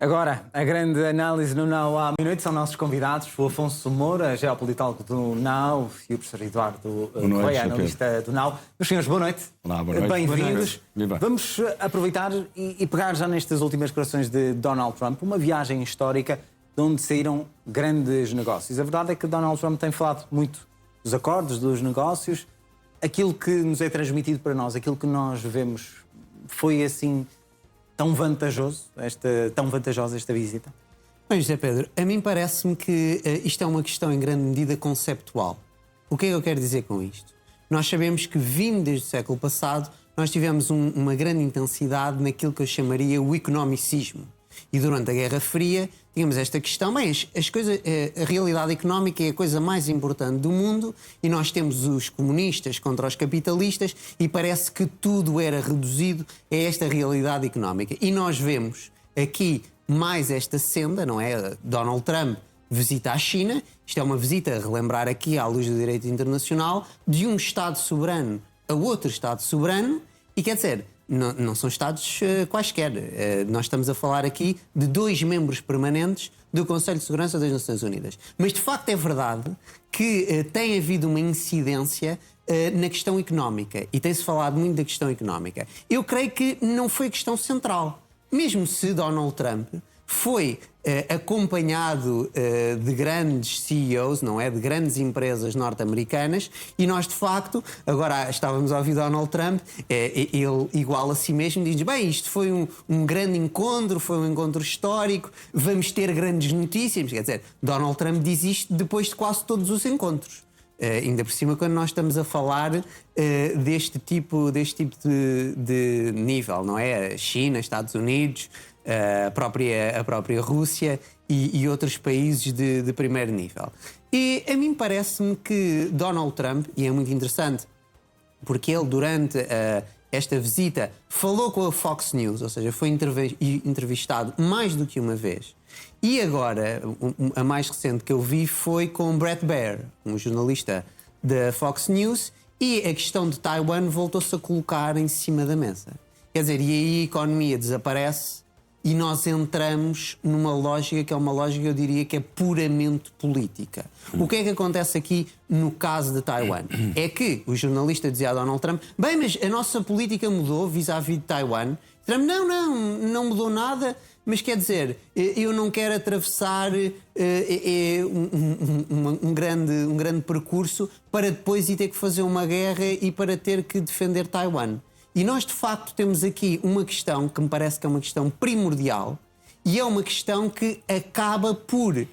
Agora, a grande análise no Now há minutos são nossos convidados, o Afonso Moura, geopolitólogo do Now, e o professor Eduardo Correia, analista do Now. Meus senhores, boa noite. Olá, boa noite. Bem-vindos. Vamos aproveitar e pegar já nestas últimas declarações de Donald Trump, uma viagem histórica de onde saíram grandes negócios. A verdade é que Donald Trump tem falado muito dos acordos, dos negócios. Aquilo que nos é transmitido para nós, aquilo que nós vemos, foi assim tão vantajosa esta visita? Bem, José Pedro, a mim parece-me que isto é uma questão em grande medida conceptual. O que é que eu quero dizer com isto? Nós sabemos que, vindo desde o século passado, nós tivemos uma grande intensidade naquilo que eu chamaria o economicismo. E durante a Guerra Fria tínhamos esta questão, bem, a realidade económica é a coisa mais importante do mundo e nós temos os comunistas contra os capitalistas e parece que tudo era reduzido a esta realidade económica. E nós vemos aqui mais esta senda, não é? Donald Trump visita a China, isto é uma visita, a relembrar aqui à luz do direito internacional, de um Estado soberano a outro Estado soberano e quer dizer, não são Estados quaisquer. Nós estamos a falar aqui de 2 membros permanentes do Conselho de Segurança das Nações Unidas. Mas, de facto, é verdade que tem havido uma incidência na questão económica. E tem-se falado muito da questão económica. Eu creio que não foi a questão central. Mesmo se Donald Trump foi acompanhado de grandes CEOs, não é? De grandes empresas norte-americanas, e nós, de facto, agora estávamos a ouvir Donald Trump, ele igual a si mesmo, diz, bem, isto foi um grande encontro, foi um encontro histórico, vamos ter grandes notícias. Quer dizer, Donald Trump diz isto depois de quase todos os encontros. Ainda por cima, quando nós estamos a falar deste tipo de nível, não é? China, Estados Unidos, a própria Rússia e outros países de primeiro nível. E a mim parece-me que Donald Trump, e é muito interessante, porque ele durante esta visita falou com a Fox News, ou seja, foi entrevistado mais do que uma vez. E agora, a mais recente que eu vi foi com Bret Baier, um jornalista da Fox News, e a questão de Taiwan voltou-se a colocar em cima da mesa. Quer dizer, e aí a economia desaparece e nós entramos numa lógica que é uma lógica, eu diria, que é puramente política. O que é que acontece aqui no caso de Taiwan? É que o jornalista dizia a Donald Trump, bem, mas a nossa política mudou vis-à-vis de Taiwan. Trump, não mudou nada, mas quer dizer, eu não quero atravessar um grande percurso para depois ir ter que fazer uma guerra e para ter que defender Taiwan. E nós, de facto, temos aqui uma questão que me parece que é uma questão primordial e é uma questão que acaba por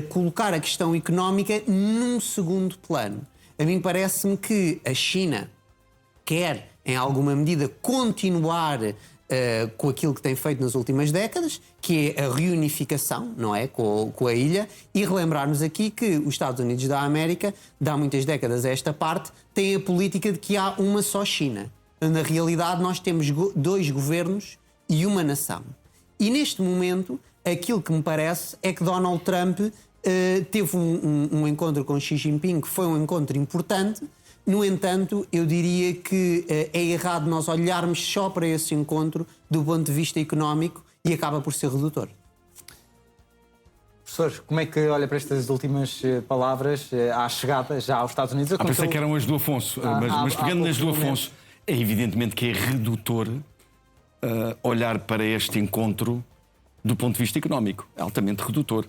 colocar a questão económica num segundo plano. A mim parece-me que a China quer, em alguma medida, continuar com aquilo que tem feito nas últimas décadas, que é a reunificação, não é? Com a ilha, e relembrar-nos aqui que os Estados Unidos da América, de há muitas décadas a esta parte, têm a política de que há uma só China. Na realidade, nós temos 2 governos e uma nação. E neste momento, aquilo que me parece é que Donald Trump teve um encontro com Xi Jinping, que foi um encontro importante. No entanto, eu diria que é errado nós olharmos só para esse encontro do ponto de vista económico e acaba por ser redutor. Professor, como é que olha para estas últimas palavras à chegada já aos Estados Unidos? Pensei que eram as do Afonso, mas pegando nas do Afonso, é evidentemente que é redutor olhar para este encontro do ponto de vista económico. É altamente redutor.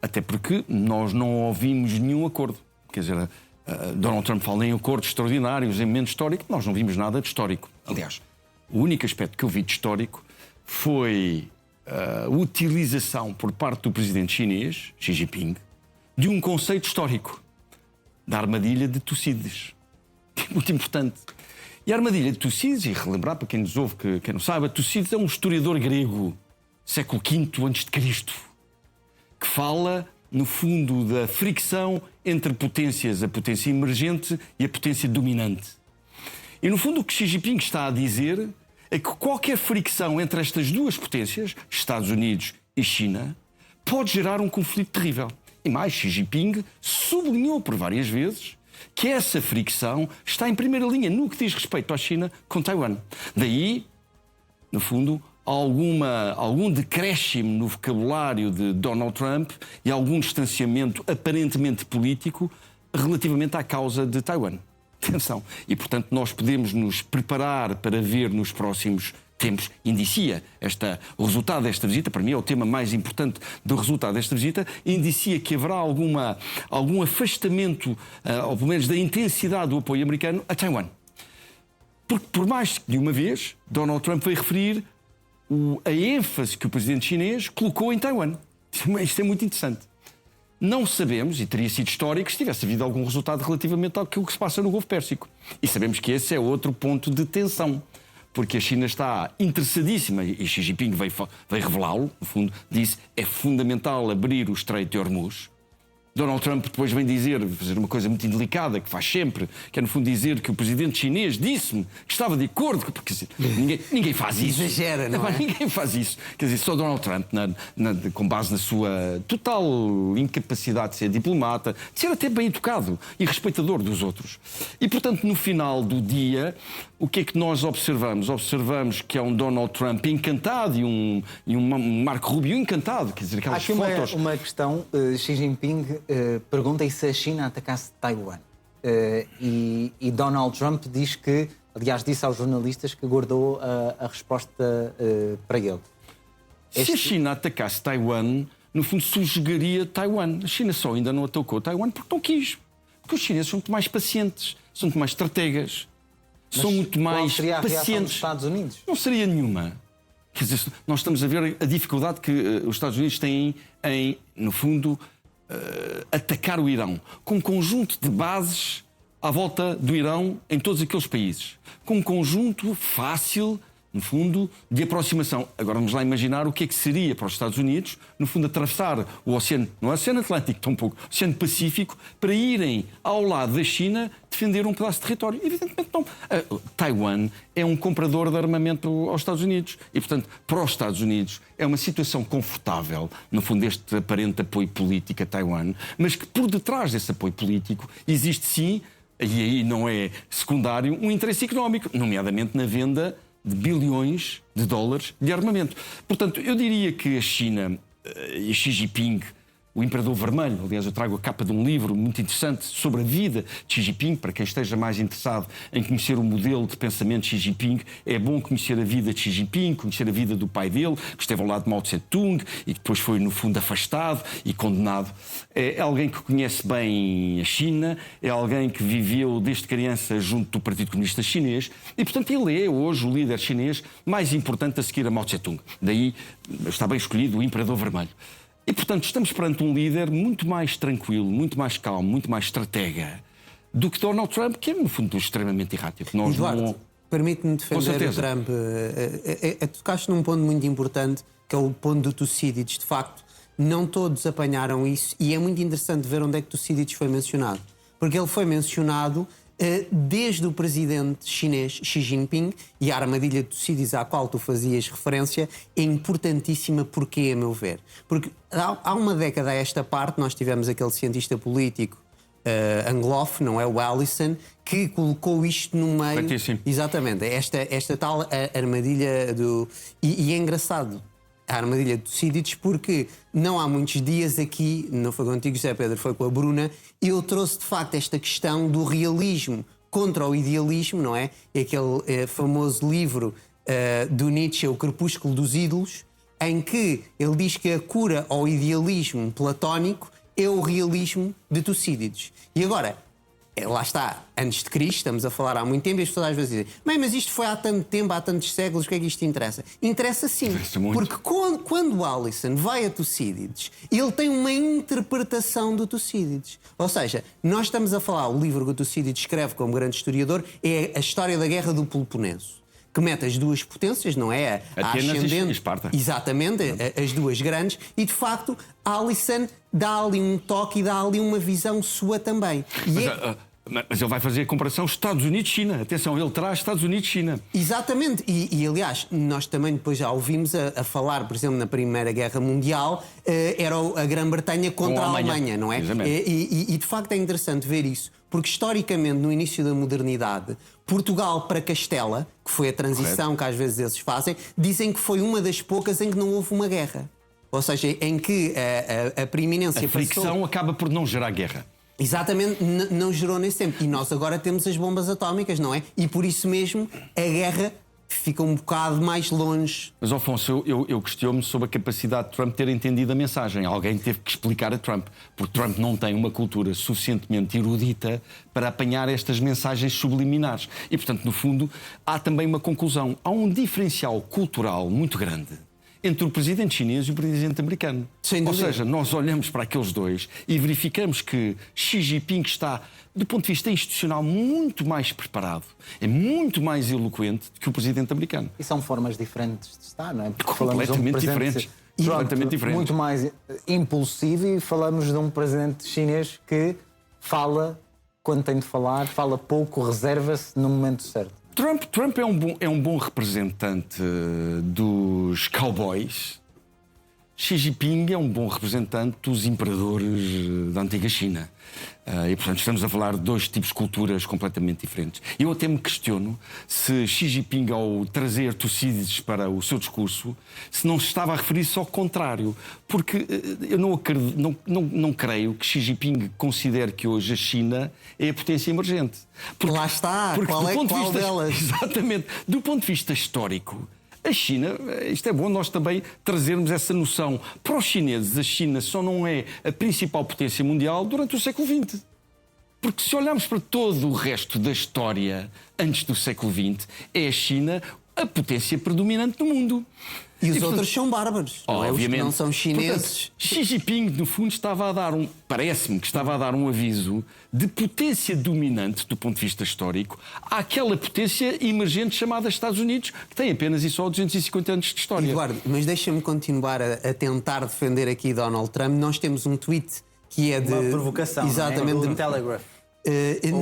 Até porque nós não ouvimos nenhum acordo. Quer dizer, Donald Trump fala em acordos extraordinários, em momento histórico. Nós não vimos nada de histórico. Aliás, o único aspecto que eu vi de histórico foi a utilização por parte do presidente chinês, Xi Jinping, de um conceito histórico, da armadilha de Tucídides, que é muito importante. E a armadilha de Tucídides, e relembrar para quem nos ouve, quem não sabe, Tucídides é um historiador grego, século V a.C., que fala, no fundo, da fricção entre potências, a potência emergente e a potência dominante. E, no fundo, o que Xi Jinping está a dizer é que qualquer fricção entre estas 2 potências, Estados Unidos e China, pode gerar um conflito terrível. E mais, Xi Jinping sublinhou por várias vezes que essa fricção está em primeira linha no que diz respeito à China com Taiwan. Daí, no fundo, algum decréscimo no vocabulário de Donald Trump e algum distanciamento aparentemente político relativamente à causa de Taiwan. Atenção. E, portanto, nós podemos nos preparar para ver nos próximos tempos, indicia o resultado desta visita, para mim é o tema mais importante do resultado desta visita, indicia que haverá algum afastamento, ou pelo menos da intensidade do apoio americano a Taiwan. Porque, por mais que de uma vez, Donald Trump veio referir a ênfase que o presidente chinês colocou em Taiwan. Isto é muito interessante. Não sabemos, e teria sido histórico, se tivesse havido algum resultado relativamente àquilo que se passa no Golfo Pérsico. E sabemos que esse é outro ponto de tensão, porque a China está interessadíssima, e Xi Jinping veio revelá-lo, no fundo, disse é fundamental abrir o Estreito de Hormuz. Donald Trump depois vem fazer uma coisa muito indelicada, que faz sempre, que é no fundo dizer que o presidente chinês disse-me que estava de acordo, porque ninguém faz isso. Exagera, não é? Ninguém faz isso. Quer dizer, só Donald Trump, com base na sua total incapacidade de ser diplomata, de ser até bem educado e respeitador dos outros. E, portanto, no final do dia, o que é que nós observamos? Observamos que é um Donald Trump encantado e um Marco Rubio encantado. Quer dizer, aquelas fotos... uma questão, Xi Jinping pergunta e se a China atacasse Taiwan. E Donald Trump diz que, aliás, disse aos jornalistas que guardou a resposta para ele. Se a China atacasse Taiwan, no fundo subjugaria Taiwan. A China só ainda não atacou Taiwan porque não quis. Porque os chineses são muito mais pacientes, são muito mais estrategas, são muito mais qual seria a reação pacientes. dos Estados Unidos? Não seria nenhuma. Quer dizer, nós estamos a ver a dificuldade que os Estados Unidos têm em, no fundo, atacar o Irão, com um conjunto de bases à volta do Irão em todos aqueles países, com um conjunto fácil, no fundo, de aproximação. Agora vamos lá imaginar o que é que seria para os Estados Unidos, no fundo, atravessar o Oceano, não é o Oceano Atlântico, tão pouco, o Oceano Pacífico, para irem ao lado da China defender um pedaço de território. Evidentemente não. Taiwan é um comprador de armamento aos Estados Unidos e, portanto, para os Estados Unidos é uma situação confortável, no fundo, este aparente apoio político a Taiwan, mas que por detrás desse apoio político existe sim, e aí não é secundário, um interesse económico, nomeadamente na venda de bilhões de dólares de armamento. Portanto, eu diria que a China e Xi Jinping, o Imperador Vermelho, aliás, eu trago a capa de um livro muito interessante sobre a vida de Xi Jinping, para quem esteja mais interessado em conhecer o modelo de pensamento de Xi Jinping, é bom conhecer a vida de Xi Jinping, conhecer a vida do pai dele, que esteve ao lado de Mao Tse-tung e que depois foi, no fundo, afastado e condenado. É alguém que conhece bem a China, é alguém que viveu desde criança junto do Partido Comunista Chinês e, portanto, ele é hoje o líder chinês mais importante a seguir a Mao Tse-tung. Daí está bem escolhido o Imperador Vermelho. E, portanto, estamos perante um líder muito mais tranquilo, muito mais calmo, muito mais estratega do que Donald Trump, que é, no fundo, extremamente errático. Nós Eduardo, permite-me defender o Trump. Tocaste num ponto muito importante, que é o ponto do Tucídides. De facto, não todos apanharam isso e é muito interessante ver onde é que Tucídides foi mencionado. Porque ele foi mencionado desde o presidente chinês Xi Jinping, e a armadilha de Tucídides à qual tu fazias referência é importantíssima. Porquê, a meu ver? Porque há uma década a esta parte nós tivemos aquele cientista político anglófono, não é, o Allison, que colocou isto no meio. Certíssimo. Exatamente, esta tal armadilha do... E é engraçado a armadilha de Tucídides, porque não há muitos dias aqui, não foi contigo, José Pedro, foi com a Bruna, eu trouxe de facto esta questão do realismo contra o idealismo, não é? Aquele famoso livro do Nietzsche, O Crepúsculo dos Ídolos, em que ele diz que a cura ao idealismo platónico é o realismo de Tucídides. E agora, lá está, antes de Cristo, estamos a falar há muito tempo, e as pessoas às vezes dizem: mas isto foi há tanto tempo, há tantos séculos, o que é que isto interessa? Interessa sim, porque quando o Allison vai a Tucídides, ele tem uma interpretação do Tucídides. Ou seja, nós estamos a falar, o livro que o Tucídides escreve como grande historiador é a história da Guerra do Peloponeso, que mete as duas potências, não é? A Atenas e Esparta. Exatamente, as duas grandes, e de facto Allison dá ali um toque e dá ali uma visão sua também. Mas ele vai fazer a comparação Estados Unidos-China. Atenção, ele traz Estados Unidos-China. Exatamente. Aliás, nós também depois já ouvimos a falar, por exemplo, na Primeira Guerra Mundial, era a Grã-Bretanha contra a Alemanha, não é? E de facto é interessante ver isso, porque historicamente, no início da modernidade, Portugal para Castela, que foi a transição que às vezes eles fazem, dizem que foi uma das poucas em que não houve uma guerra. Ou seja, em que a preeminência A fricção acaba por não gerar guerra. Exatamente, não gerou nesse tempo. E nós agora temos as bombas atómicas, não é? E por isso mesmo a guerra fica um bocado mais longe. Mas, Afonso, eu questiono-me sobre a capacidade de Trump ter entendido a mensagem. Alguém teve que explicar a Trump, porque Trump não tem uma cultura suficientemente erudita para apanhar estas mensagens subliminares. E, portanto, no fundo, há também uma conclusão. Há um diferencial cultural muito grande entre o presidente chinês e o presidente americano. Ou seja, nós olhamos para aqueles dois e verificamos que Xi Jinping está, do ponto de vista institucional, muito mais preparado, é muito mais eloquente do que o presidente americano. E são formas diferentes de estar, não é? Porque completamente diferentes. Completamente diferentes. Muito mais impulsivo, e falamos de um presidente chinês que fala quando tem de falar, fala pouco, reserva-se no momento certo. Trump é um bom representante dos cowboys. Xi Jinping é um bom representante dos imperadores da antiga China. E, portanto, estamos a falar de dois tipos de culturas completamente diferentes. Eu até me questiono se Xi Jinping, ao trazer Tucídides para o seu discurso, se não estava a referir-se ao contrário. Porque eu não creio que Xi Jinping considere que hoje a China é a potência emergente. Lá está, porque qual delas? Exatamente. Do ponto de vista histórico, a China, isto é bom nós também trazermos essa noção. Para os chineses, a China só não é a principal potência mundial durante o século XX. Porque se olharmos para todo o resto da história antes do século XX, é a China a potência predominante no mundo. E os outros são bárbaros, obviamente. Não são chineses. Portanto, Xi Jinping, no fundo, estava a dar parece-me que estava a dar um aviso de potência dominante do ponto de vista histórico àquela potência emergente chamada Estados Unidos, que tem apenas e só 250 anos de história. Eduardo, mas deixa-me continuar a tentar defender aqui Donald Trump. Nós temos um tweet que é de... Uma provocação, exatamente, do Telegraph.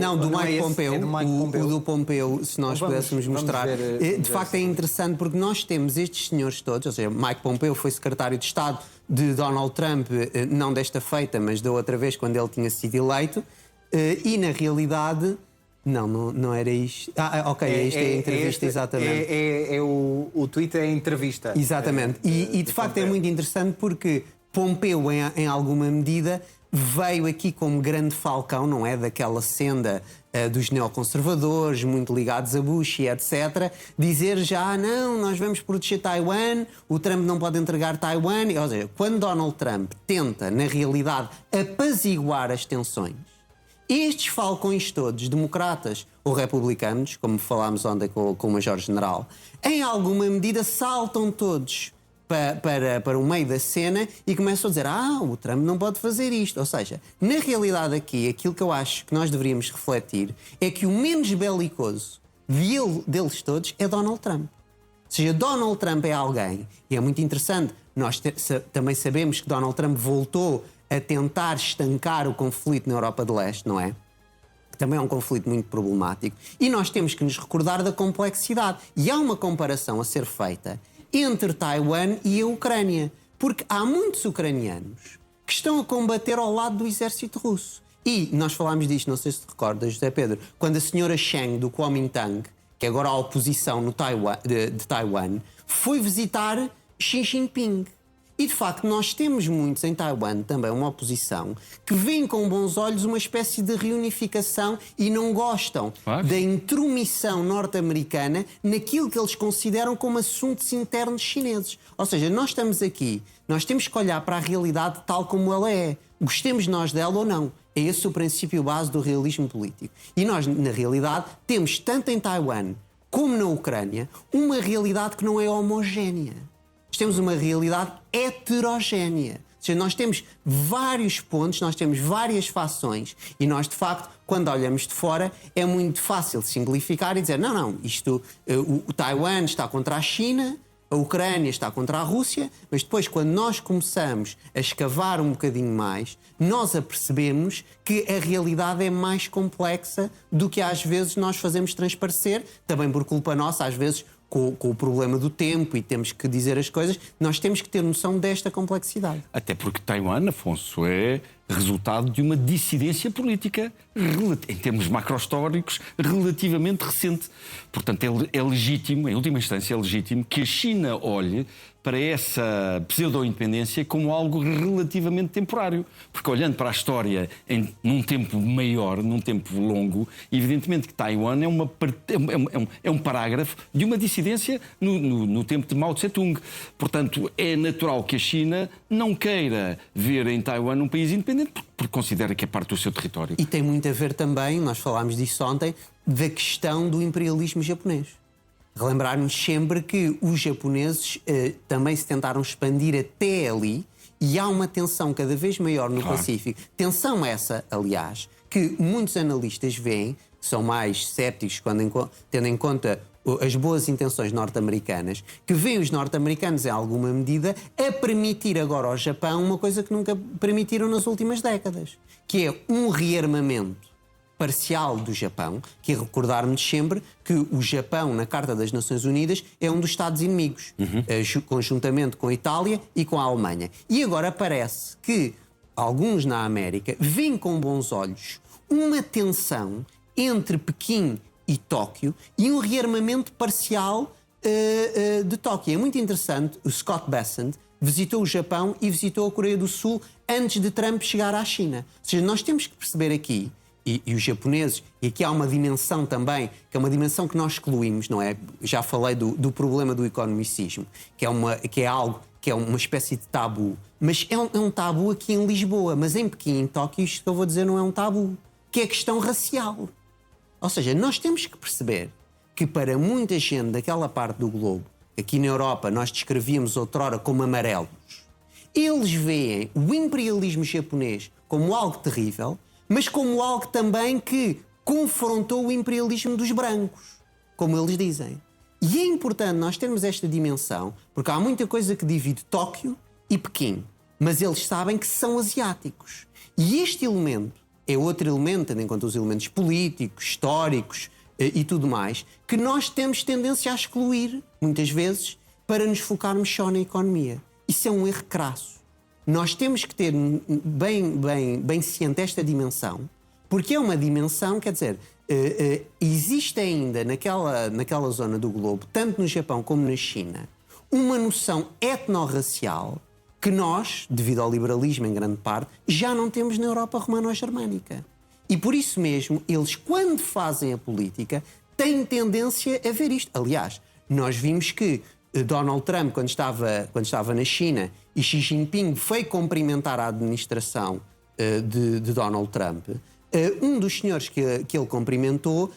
Não, do não Mike é esse, Pompeo, é do Mike Pompeo. O do Pompeo, se nós pudéssemos mostrar. De facto é interessante porque nós temos estes senhores todos, ou seja, Mike Pompeo foi secretário de Estado de Donald Trump, não desta feita, mas da outra vez quando ele tinha sido eleito, e na realidade... Não era isto. Isto é a entrevista, exatamente. O tweet é a entrevista. Exatamente. E de facto é muito interessante porque Pompeo, em alguma medida, veio aqui como grande falcão, não é? Daquela senda dos neoconservadores, muito ligados a Bush e etc. Dizer já, não, nós vamos proteger Taiwan, o Trump não pode entregar Taiwan. Ou seja, quando Donald Trump tenta, na realidade, apaziguar as tensões, estes falcões todos, democratas ou republicanos, como falámos ontem com o Major-General, em alguma medida saltam todos para o meio da cena e começam a dizer o Trump não pode fazer isto. Ou seja, na realidade aqui, aquilo que eu acho que nós deveríamos refletir é que o menos belicoso deles todos é Donald Trump. Ou seja, Donald Trump é alguém, e é muito interessante, nós também sabemos que Donald Trump voltou a tentar estancar o conflito na Europa de Leste, não é? Que também é um conflito muito problemático. E nós temos que nos recordar da complexidade. E há uma comparação a ser feita entre Taiwan e a Ucrânia. Porque há muitos ucranianos que estão a combater ao lado do exército russo. E nós falámos disto, não sei se te recordas, José Pedro, quando a senhora Cheng, do Kuomintang, que é agora a oposição no de Taiwan, foi visitar Xi Jinping. E, de facto, nós temos muitos em Taiwan, também uma oposição, que veem com bons olhos uma espécie de reunificação e não gostam da intromissão norte-americana naquilo que eles consideram como assuntos internos chineses. Ou seja, nós estamos aqui, nós temos que olhar para a realidade tal como ela é. Gostemos nós dela ou não. É esse o princípio base do realismo político. E nós, na realidade, temos tanto em Taiwan como na Ucrânia uma realidade que não é homogénea. Temos uma realidade heterogénea. Ou seja, nós temos vários pontos, nós temos várias fações e nós, de facto, quando olhamos de fora, é muito fácil simplificar e dizer não, isto, o Taiwan está contra a China, a Ucrânia está contra a Rússia, mas depois, quando nós começamos a escavar um bocadinho mais, nós apercebemos que a realidade é mais complexa do que às vezes nós fazemos transparecer, também por culpa nossa, às vezes com o problema do tempo, e temos que dizer as coisas, nós temos que ter noção desta complexidade. Até porque Taiwan, Afonso, é resultado de uma dissidência política, em termos macro-históricos, relativamente recente. Portanto, é legítimo, em última instância, é legítimo que a China olhe para essa pseudo-independência como algo relativamente temporário. Porque olhando para a história num tempo maior, num tempo longo, evidentemente que Taiwan é um parágrafo de uma dissidência no tempo de Mao Tse-tung. Portanto, é natural que a China não queira ver em Taiwan um país independente porque considera que é parte do seu território. E tem muito a ver também, nós falámos disso ontem, da questão do imperialismo japonês. Relembrar-nos sempre que os japoneses também se tentaram expandir até ali, e há uma tensão cada vez maior no Pacífico. Tensão essa, aliás, que muitos analistas veem, que são mais céticos tendo em conta as boas intenções norte-americanas, que veem os norte-americanos, em alguma medida, a permitir agora ao Japão uma coisa que nunca permitiram nas últimas décadas, que é um rearmamento parcial do Japão, que é recordar-nos sempre que o Japão, na Carta das Nações Unidas, é um dos Estados inimigos, conjuntamente com a Itália e com a Alemanha. E agora parece que alguns na América veem com bons olhos uma tensão entre Pequim e Tóquio e um rearmamento parcial de Tóquio. É muito interessante, o Scott Bessent visitou o Japão e visitou a Coreia do Sul antes de Trump chegar à China. Ou seja, nós temos que perceber aqui, e os japoneses, e aqui há uma dimensão também, que é uma dimensão que nós excluímos, não é? Já falei do problema do economicismo, que é algo que é uma espécie de tabu. Mas é um tabu aqui em Lisboa, mas em Pequim, em Tóquio, isto que eu vou dizer não é um tabu, que é a questão racial. Ou seja, nós temos que perceber que para muita gente daquela parte do globo, aqui na Europa nós descrevíamos outrora como amarelos, eles veem o imperialismo japonês como algo terrível, mas como algo também que confrontou o imperialismo dos brancos, como eles dizem. E é importante nós termos esta dimensão, porque há muita coisa que divide Tóquio e Pequim, mas eles sabem que são asiáticos. E este elemento é outro elemento, tendo em conta os elementos políticos, históricos e tudo mais, que nós temos tendência a excluir, muitas vezes, para nos focarmos só na economia. Isso é um erro crasso. Nós temos que ter bem ciente esta dimensão, porque é uma dimensão, quer dizer, existe ainda naquela zona do globo, tanto no Japão como na China, uma noção etnorracial que nós, devido ao liberalismo em grande parte, já não temos na Europa romano-germânica. E por isso mesmo, eles, quando fazem a política, têm tendência a ver isto. Aliás, nós vimos que Donald Trump, quando estava na China, e Xi Jinping foi cumprimentar a administração de Donald Trump, um dos senhores que ele cumprimentou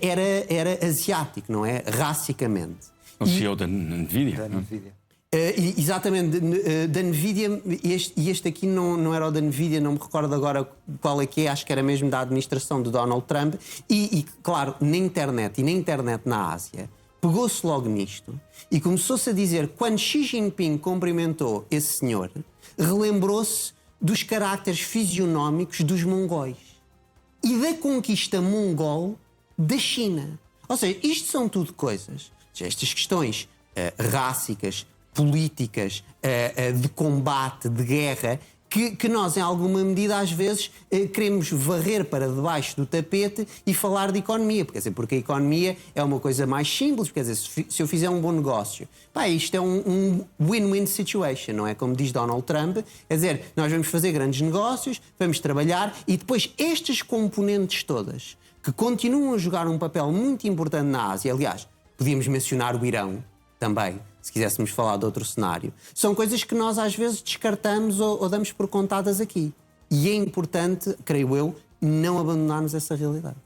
era asiático, não é? Racicamente. O CEO da NVIDIA. Exatamente, da NVIDIA, e este aqui não era o da NVIDIA, não me recordo agora qual é que é, acho que era mesmo da administração de Donald Trump, e claro, na internet na Ásia, pegou-se logo nisto e começou-se a dizer, quando Xi Jinping cumprimentou esse senhor, relembrou-se dos caracteres fisionómicos dos mongóis e da conquista mongol da China. Ou seja, isto são tudo coisas, estas questões rácicas, políticas, de combate, de guerra, que nós, em alguma medida, às vezes, queremos varrer para debaixo do tapete e falar de economia. Porque a economia é uma coisa mais simples. Quer dizer, se eu fizer um bom negócio, isto é um win-win situation, não é? Como diz Donald Trump. Quer dizer, nós vamos fazer grandes negócios, vamos trabalhar e depois estas componentes todas, que continuam a jogar um papel muito importante na Ásia, aliás, podíamos mencionar o Irão também, se quiséssemos falar de outro cenário, são coisas que nós às vezes descartamos ou damos por contadas aqui. E é importante, creio eu, não abandonarmos essa realidade.